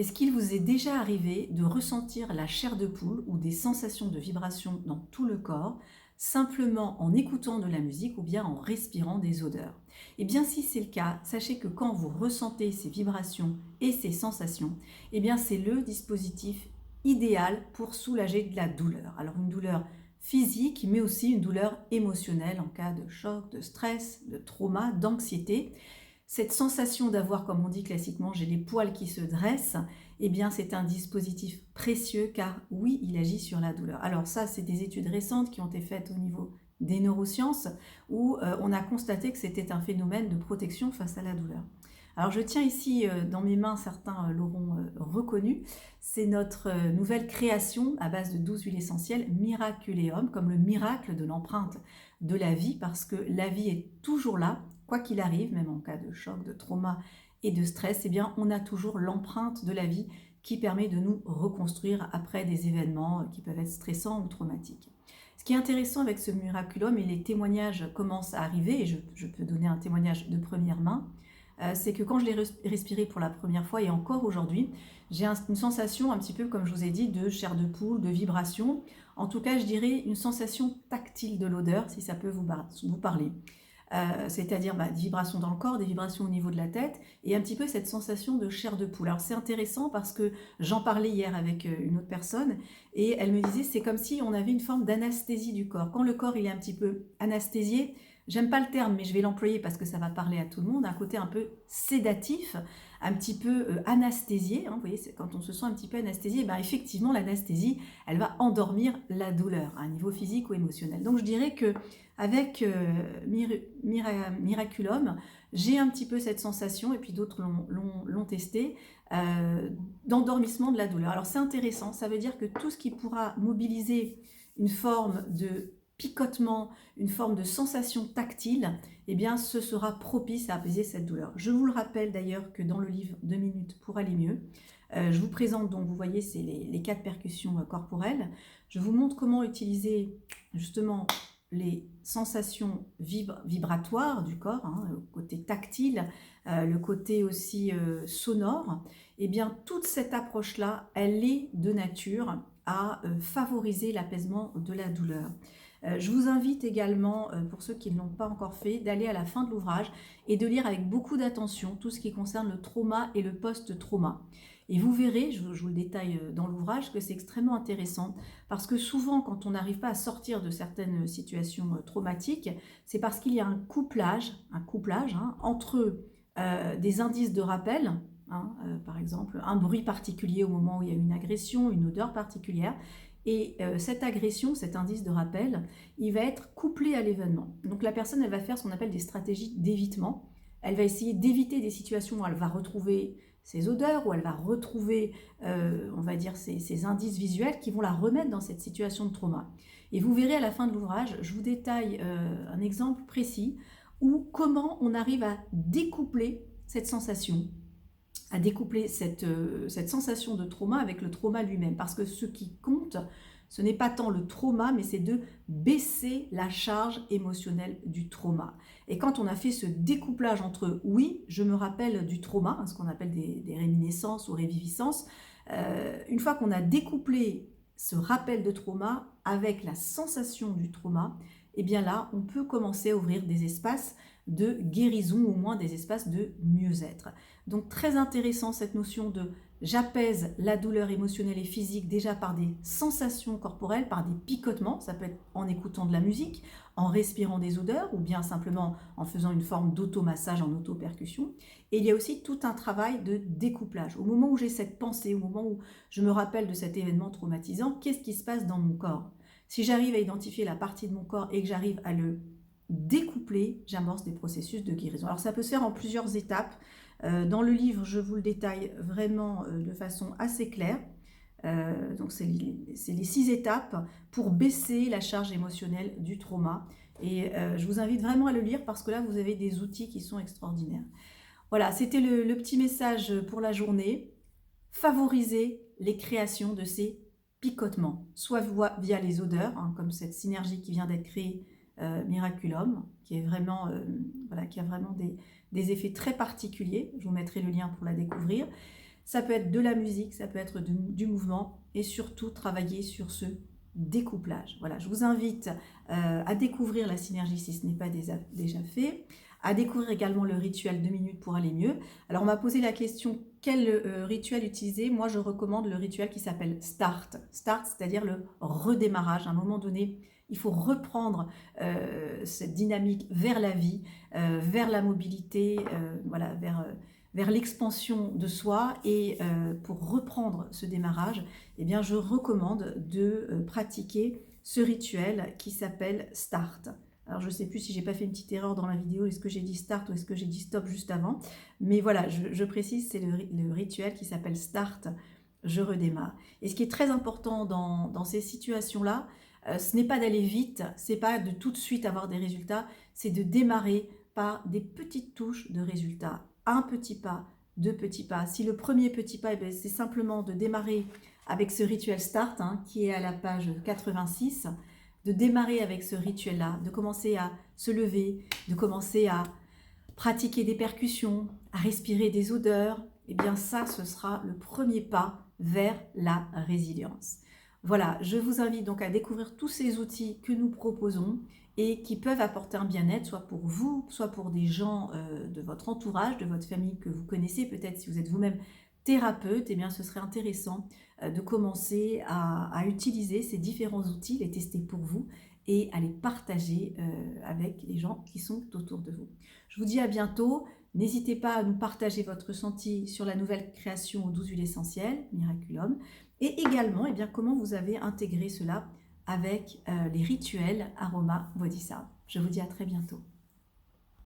Est-ce qu'il vous est déjà arrivé de ressentir la chair de poule ou des sensations de vibration dans tout le corps, simplement en écoutant de la musique ou bien en respirant des odeurs? Eh bien, si c'est le cas, sachez que quand vous ressentez ces vibrations et ces sensations, eh bien, c'est le dispositif idéal pour soulager de la douleur. Alors, une douleur physique, mais aussi une douleur émotionnelle en cas de choc, de stress, de trauma, d'anxiété. Cette sensation d'avoir, comme on dit classiquement, j'ai les poils qui se dressent, eh bien c'est un dispositif précieux car oui, il agit sur la douleur. Alors ça, c'est des études récentes qui ont été faites au niveau des neurosciences où on a constaté que c'était un phénomène de protection face à la douleur. Alors je tiens ici dans mes mains, certains l'auront reconnu, c'est notre nouvelle création à base de 12 huiles essentielles, Miraculeum, comme le miracle de l'empreinte de la vie, parce que la vie est toujours là, quoi qu'il arrive, même en cas de choc, de trauma et de stress, eh bien, on a toujours l'empreinte de la vie qui permet de nous reconstruire après des événements qui peuvent être stressants ou traumatiques. Ce qui est intéressant avec ce miraculum, et les témoignages commencent à arriver, et je peux donner un témoignage de première main, c'est que quand je l'ai respiré pour la première fois, et encore aujourd'hui, j'ai une sensation un petit peu, comme je vous ai dit, de chair de poule, de vibration. En tout cas, je dirais une sensation tactile de l'odeur, si ça peut vous parler. C'est-à-dire des vibrations dans le corps, des vibrations au niveau de la tête, et un petit peu cette sensation de chair de poule. Alors c'est intéressant parce que j'en parlais hier avec une autre personne, et elle me disait c'est comme si on avait une forme d'anesthésie du corps. Quand le corps il est un petit peu anesthésié, j'aime pas le terme, mais je vais l'employer parce que ça va parler à tout le monde, un côté un peu sédatif, un petit peu anesthésié, hein, vous voyez, quand on se sent un petit peu anesthésié, ben effectivement l'anesthésie, elle va endormir la douleur à un niveau physique ou émotionnel. Donc je dirais que avec Miraculum, j'ai un petit peu cette sensation, et puis d'autres l'ont testé, d'endormissement de la douleur. Alors c'est intéressant, ça veut dire que tout ce qui pourra mobiliser une forme de picotement, une forme de sensation tactile, eh bien ce sera propice à apaiser cette douleur. Je vous le rappelle d'ailleurs que dans le livre 2 minutes pour aller mieux, je vous présente, donc vous voyez, c'est les 4 percussions corporelles. Je vous montre comment utiliser justement les sensations vibratoires du corps, hein, le côté tactile, le côté aussi sonore. Et bien toute cette approche-là, elle est de nature à favoriser l'apaisement de la douleur. Je vous invite également, pour ceux qui ne l'ont pas encore fait, d'aller à la fin de l'ouvrage et de lire avec beaucoup d'attention tout ce qui concerne le trauma et le post-trauma. Et vous verrez, je vous le détaille dans l'ouvrage, que c'est extrêmement intéressant parce que souvent, quand on n'arrive pas à sortir de certaines situations traumatiques, c'est parce qu'il y a un couplage hein, entre des indices de rappel, hein, par exemple un bruit particulier au moment où il y a une agression, une odeur particulière, et cette agression, cet indice de rappel, il va être couplé à l'événement. Donc la personne, elle va faire ce qu'on appelle des stratégies d'évitement. Elle va essayer d'éviter des situations où elle va retrouver ses odeurs, où elle va retrouver, on va dire, ces indices visuels qui vont la remettre dans cette situation de trauma. Et vous verrez à la fin de l'ouvrage, je vous détaille un exemple précis où comment on arrive à découpler cette sensation, à découpler cette sensation de trauma avec le trauma lui-même. Parce que ce qui compte, ce n'est pas tant le trauma, mais c'est de baisser la charge émotionnelle du trauma. Et quand on a fait ce découplage entre, oui, je me rappelle du trauma, hein, ce qu'on appelle des réminiscences ou réviviscences, une fois qu'on a découplé ce rappel de trauma avec la sensation du trauma, et bien là, on peut commencer à ouvrir des espaces de guérison, ou au moins des espaces de mieux-être. Donc très intéressant cette notion de j'apaise la douleur émotionnelle et physique déjà par des sensations corporelles, par des picotements, ça peut être en écoutant de la musique, en respirant des odeurs ou bien simplement en faisant une forme d'automassage en auto-percussion. Et il y a aussi tout un travail de découplage. Au moment où j'ai cette pensée, au moment où je me rappelle de cet événement traumatisant, qu'est-ce qui se passe dans mon corps? Si j'arrive à identifier la partie de mon corps et que j'arrive à le découpler, j'amorce des processus de guérison. Alors ça peut se faire en plusieurs étapes. Dans le livre, je vous le détaille vraiment de façon assez claire. Donc c'est les 6 étapes pour baisser la charge émotionnelle du trauma. Et je vous invite vraiment à le lire parce que là, vous avez des outils qui sont extraordinaires. Voilà, c'était le petit message pour la journée. Favoriser les créations de ces picotements, soit via les odeurs, hein, comme cette synergie qui vient d'être créée, Miraculum, qui est vraiment, voilà, qui a vraiment des effets très particuliers. Je vous mettrai le lien pour la découvrir. Ça peut être de la musique, ça peut être du mouvement et surtout travailler sur ce découplage. Voilà, je vous invite à découvrir la synergie si ce n'est pas déjà fait, à découvrir également le rituel 2 minutes pour aller mieux. Alors on m'a posé la question quel rituel utiliser. Moi je recommande le rituel qui s'appelle Start. Start, c'est-à-dire le redémarrage. À un moment donné, il faut reprendre cette dynamique vers la vie, vers la mobilité, voilà, vers l'expansion de soi. Et pour reprendre ce démarrage, eh bien, je recommande de pratiquer ce rituel qui s'appelle Start. Alors, je ne sais plus si j'ai pas fait une petite erreur dans la vidéo, est-ce que j'ai dit Start ou est-ce que j'ai dit Stop juste avant. Mais voilà, je précise, c'est le rituel qui s'appelle Start, je redémarre. Et ce qui est très important dans ces situations-là, ce n'est pas d'aller vite, c'est pas de tout de suite avoir des résultats, c'est de démarrer par des petites touches de résultats. Un petit pas, deux petits pas. Si le premier petit pas, eh c'est simplement de démarrer avec ce rituel Start, hein, qui est à la page 86, de démarrer avec ce rituel-là, de commencer à se lever, de commencer à pratiquer des percussions, à respirer des odeurs, eh bien ça, ce sera le premier pas vers la résilience. Voilà, je vous invite donc à découvrir tous ces outils que nous proposons et qui peuvent apporter un bien-être, soit pour vous, soit pour des gens de votre entourage, de votre famille que vous connaissez. Peut-être si vous êtes vous-même thérapeute, eh bien ce serait intéressant de commencer à utiliser ces différents outils, les tester pour vous et à les partager avec les gens qui sont autour de vous. Je vous dis à bientôt. N'hésitez pas à nous partager votre ressenti sur la nouvelle création aux 12 huiles essentielles, Miraculum, et également eh bien, comment vous avez intégré cela avec les rituels Aroma Body Sound. Je vous dis à très bientôt.